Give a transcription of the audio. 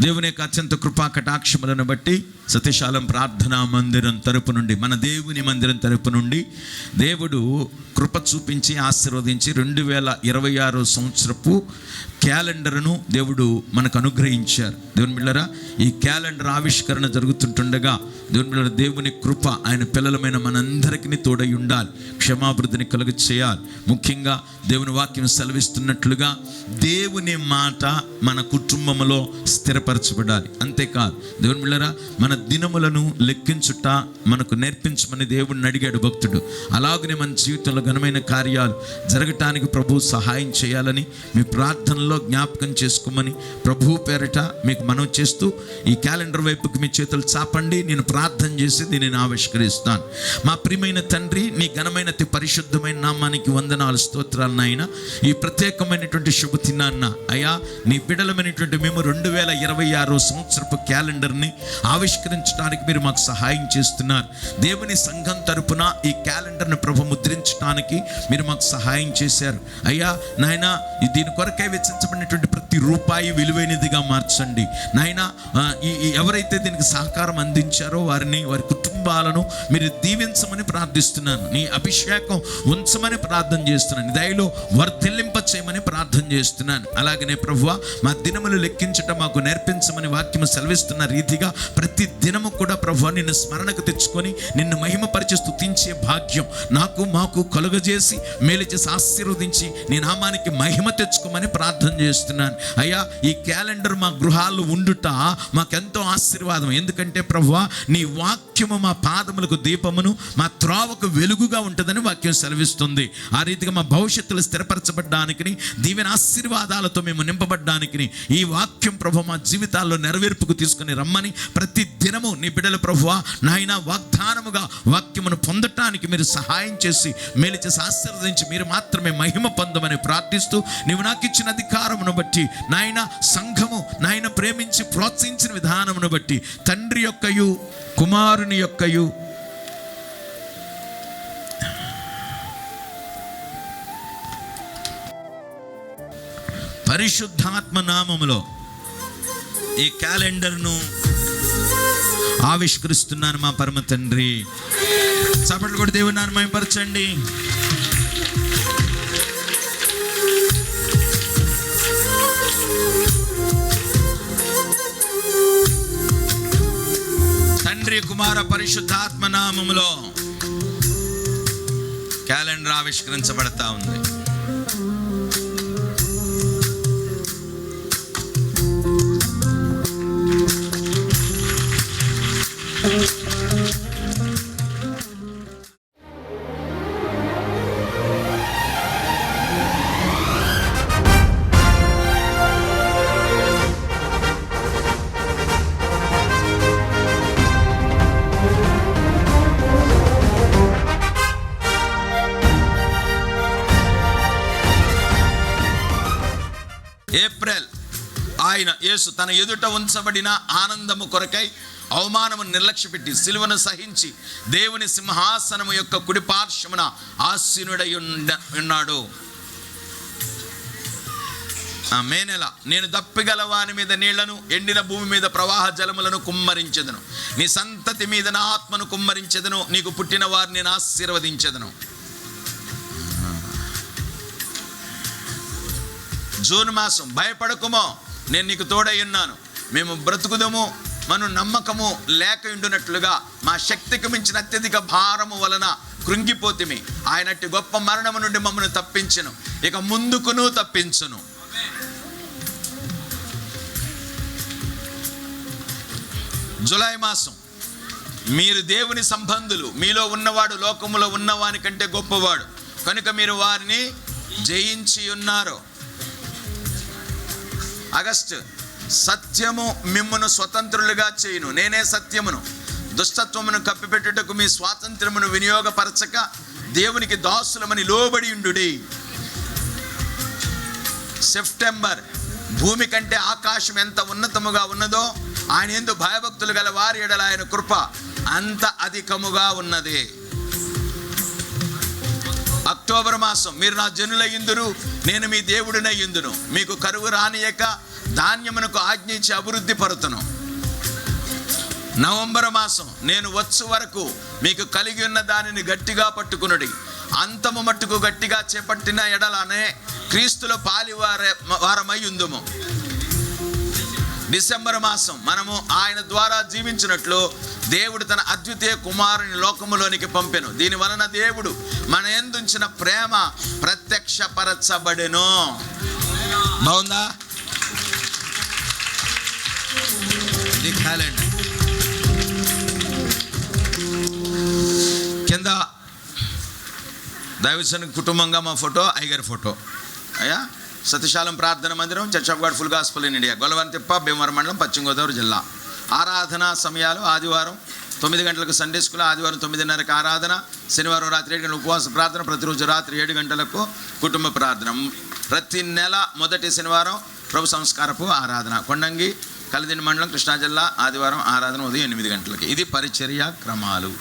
దేవుని యొక్క అత్యంత కృపా కటాక్షములను బట్టి సత్యశాలం ప్రార్థనా మందిరం తరపు నుండి, మన దేవుని మందిరం తరపు నుండి దేవుడు కృప చూపించి ఆశీర్వదించి 2026 సంవత్సరపు క్యాలెండర్ను దేవుడు మనకు అనుగ్రహించారు. దేవుని బిడ్డలారా, ఈ క్యాలెండర్ ఆవిష్కరణ జరుగుతుంటుండగా దేవుని బిడ్డలారా, దేవుని కృప ఆయన పిల్లలమైన మనందరికీ తోడై ఉండాలి, క్షమాభివృద్ధిని కలుగ చేయాలి. ముఖ్యంగా దేవుని వాక్యం సెలవిస్తున్నట్లుగా దేవుని మాట మన కుటుంబంలో స్థిరపరచబడాలి. అంతేకాదు దేవుని బిడ్డలారా, మన దినములను లెక్కించుట మనకు నేర్పించమని దేవుడిని అడిగాడు భక్తుడు. అలాగనే మన జీవితంలో ఘనమైన కార్యాలు జరగటానికి ప్రభు సహాయం చేయాలని మీ ప్రార్థనలో జ్ఞాపకం చేసుకోమని ప్రభు పేరిట మీకు మనవి చేస్తూ, ఈ క్యాలెండర్ వైపుకి మీ చేతులు చాపండి. నేను ప్రార్థన చేసి దీనిని ఆవిష్కరిస్తాను. మా ప్రియమైన తండ్రి, నీ ఘనమైన పరిశుద్ధమైన నామానికి వందనాలు, స్తోత్రాలు నాయన. ఈ ప్రత్యేకమైనటువంటి శుభదినాన్న అయ్యా, నీ బిడ్డలమైనటువంటి మేము 2026 సంవత్సరపు క్యాలెండర్ని ఆవిష్కరించడానికి మీరు మాకు సహాయం చేస్తున్నారు. దేవుని సంఘం తరపున ఈ క్యాలెండర్ని ప్రభు ముద్రించడానికి మీరు మాకు సహాయం చేశారు అయ్యా. నాయన, దీని కొరకై వెచ్చించబడినటువంటి ప్రతి రూపాయి విలువైనదిగా మార్చండి నాయన. ఎవరైతే దీనికి సహకారం అందించారో వారిని, వారి కుటుంబాలను మీరు దీవించమని ప్రార్థిస్తున్నాను. నీ అభిషేకం ఉంచమని ప్రార్థన చేస్తున్నాను. దయలో వర్ధిల్లింప చేయమని ప్రార్థన చేస్తున్నాను. అలాగనే ప్రభువా, మా దినములు లెక్కించటం మాకు నేర్పించమని వాక్యము సెలవిస్తున్న రీతిగా ప్రతి దినము కూడా ప్రభువా నిన్ను స్మరణకు తెచ్చుకొని నిన్ను మహిమపరిచి స్తుతించే భాగ్యం నాకు మాకు కలుగజేసి మేలు చేసి ఆశీర్వదించి నీ నామానికి మహిమ తెచ్చుకోమని ప్రార్థన చేస్తున్నాను అయ్యా. ఈ క్యాలెండర్ మా గృహాల్లో ఉండుట మాకెంతో ఆశీర్వాదం. ఎందుకంటే ప్రభువా, నీ వాక్యము మా పాదములకు దీపమును, మా త్రోవకు వెలుగుగా ఉంటుందని వాక్యం సెలవిస్తుంది. ఆ రీతిగా మా భవిష్యత్తులో స్థిరపరచబడ్డానికి, దీవెన ఆశీర్వాదాలతో మేము నింపబడ్డానికి ఈ వాక్యం ప్రభు మా జీవితాల్లో నెరవేర్పుకు తీసుకుని రమ్మని ప్రతి దినము నీ బిడ్డల ప్రభువా నాయన వాగ్దానముగా వాక్యమును పొందటానికి మీరు సహాయం చేసి మేలు చేసి ఆశీర్వదించి మీరు మాత్రమే మహిమ పొందమని ప్రార్థిస్తూ, నీవు నాకు ఇచ్చిన అధికారమును బట్టి నాయన, సంఘము నాయన ప్రేమించి ప్రోత్సహించిన విధానమును బట్టి తండ్రి యొక్కయు కుమారుని యొక్కయు పరిశుద్ధాత్మ నామములో ఈ క్యాలెండర్ను ఆవిష్కరిస్తున్నాను మా పరమ తండ్రి. చప్పట్లు కూడా దేవుని నామమున మహిమపరచండి. తండ్రి, కుమార, పరిశుద్ధాత్మ నామములో క్యాలెండర్ ఆవిష్కరించబడతా ఉంది. ఏప్రిల్, ఆయన యేసు తన ఎదుట ఉంచబడిన ఆనందము కొరకై అవమానము నిర్లక్ష్యపెట్టి సిలువను సహించి దేవుని సింహాసనము యొక్క కుడి పార్శ్వమున ఆసీనుడై ఉన్నాడు. మే నెల, నేను దప్పిగల వాని మీద నీళ్లను, ఎండిన భూమి మీద ప్రవాహ జలములను కుమ్మరించెదను. నీ సంతతి మీద నా ఆత్మను కుమ్మరించెదను. నీకు పుట్టిన వారిని నేను ఆశీర్వదించెదను. జూన్ మాసం, భయపడకుమో, నేను నీకు తోడై ఉన్నాను. మేము బ్రతుకుదము, మనం నమ్మకము లేక ఉండునట్లుగా మా శక్తికి మించిన అత్యధిక భారము వలన కృంగిపోతిమి. ఆయనట్టి గొప్ప మరణము నుండి మమ్మల్ని తప్పించెను, ఇక ముందుకును తప్పించును. జులై మాసం, మీరు దేవుని సంబంధులు, మీలో ఉన్నవాడు లోకములో ఉన్నవాని కంటే గొప్పవాడు కనుక మీరు వారిని జయించి ఉన్నారు. ఆగస్టు, సత్యము మిమ్మును స్వతంత్రులుగా చేయును, నేనే సత్యమును. దుష్టత్వమును కప్పిపెట్టుటకు మీ స్వాతంత్రమును వినియోగపరచక దేవునికి దాసులమని లోబడి ఉండుడి. సెప్టెంబర్, భూమి కంటే ఆకాశం ఎంత ఉన్నతముగా ఉన్నదో ఆయన యందు భయభక్తులు గల వారి ఎడల ఆయన కృప అంత అధికముగా ఉన్నది. అక్టోబర్ మాసం, మీరు నా జనులయ్యుందురు, నేను మీ దేవుడినయ్యుందును. మీకు కరువు రానియక ధాన్యమునకు ఆజ్ఞ ఇచ్చి అభివృద్ధి పరుతును. నవంబర్ మాసం, నేను వచ్చు వరకు మీకు కలిగి ఉన్న దానిని గట్టిగా పట్టుకునుడి, అంతము మట్టుకు గట్టిగా చేపట్టిన ఎడలనే క్రీస్తులో వారమై ఉందుము. డిసెంబర్ మాసం, మనము ఆయన ద్వారా జీవించినట్లు దేవుడు తన అద్వితీయ కుమారుని లోకములోనికి పంపెను. దీని వలన దేవుడు మన యందుంచిన ప్రేమ ప్రత్యక్షపరచబడెను. బాగుందా? ఇది క్యాలెండర్. కింద దైవజన కుటుంబంగా మా ఫోటో, అయ్యగారి ఫోటో. అయ్యా, సతీశాలం ప్రార్థన మందిరం, church of God full gospel in India, Gollavantippa, Bhimavaram మండలం, పశ్చిమ గోదావరి జిల్లా. ఆరాధన సమయాలు: ఆదివారం 9 గంటలకు సండే స్కూల్, ఆదివారం 9:30కి ఆరాధన, శనివారం రాత్రి 7 గంటలకు ఉపవాస ప్రార్థన, ప్రతిరోజు రాత్రి 7 గంటలకు కుటుంబ ప్రార్థన. ప్రతి నెల మొదటి శనివారం ప్రభు సంస్కారపు ఆరాధన. కొండంగి, కలిదిండి మండలం, కృష్ణా జిల్లా. ఆదివారం ఆరాధన ఉదయం 8 గంటలకి. ఇది పరిచర్య క్రమాలు.